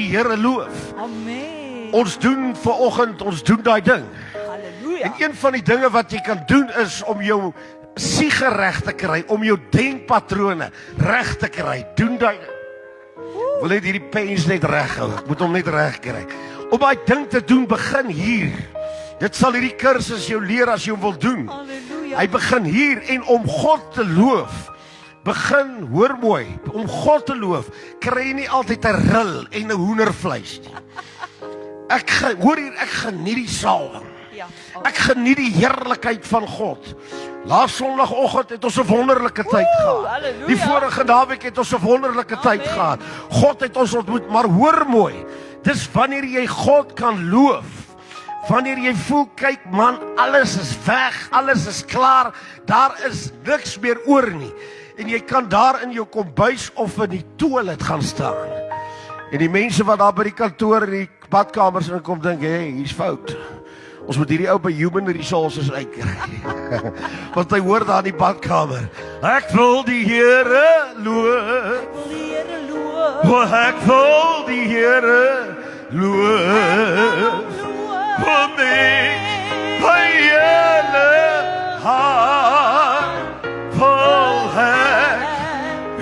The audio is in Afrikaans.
die Here loof. Amen. Ons doen vanoggend, ons doen daai ding. Halleluja. En een van die dinge wat jy kan doen is om jou siege reg te kry, om jou denkpatrone reg te kry. Doen daai. Ek wil net hierdie pens net reghou. Ek moet hom net reg kry. Om daai ding te doen, begin hier. Dit sal hierdie kursus jou leer as jy hom wil doen. Halleluja. Hy begin hier en om God te loof. Begin, hoor mooi, om God te loof, kry jy nie altyd 'n ril en 'n hoendervleis nie. Hoor hier, ek geniet die salwing. Ja. Ek geniet die heerlikheid van God. Laas Sondagoggend het ons 'n wonderlike tyd gehad. halleluja. Die vorige naweek het ons 'n wonderlike tyd gehad. God het ons ontmoet, maar hoor mooi, dis wanneer jy God kan loof. Wanneer jy voel, kyk man, alles is weg, alles is klaar, daar is niks meer oor nie. En jy kan daar in jou kombuis of in die toilet gaan staan. En die mense wat daar by die kantoor en die badkamers in kom dink, hey, hier's fout. Ons moet hierdie ou by Human Resources uitkry. Want hy hoor daar in die badkamer. Ek wil die Here loof. Die Here loof. Want ek wil die Here loof. Want my hele hart vol ek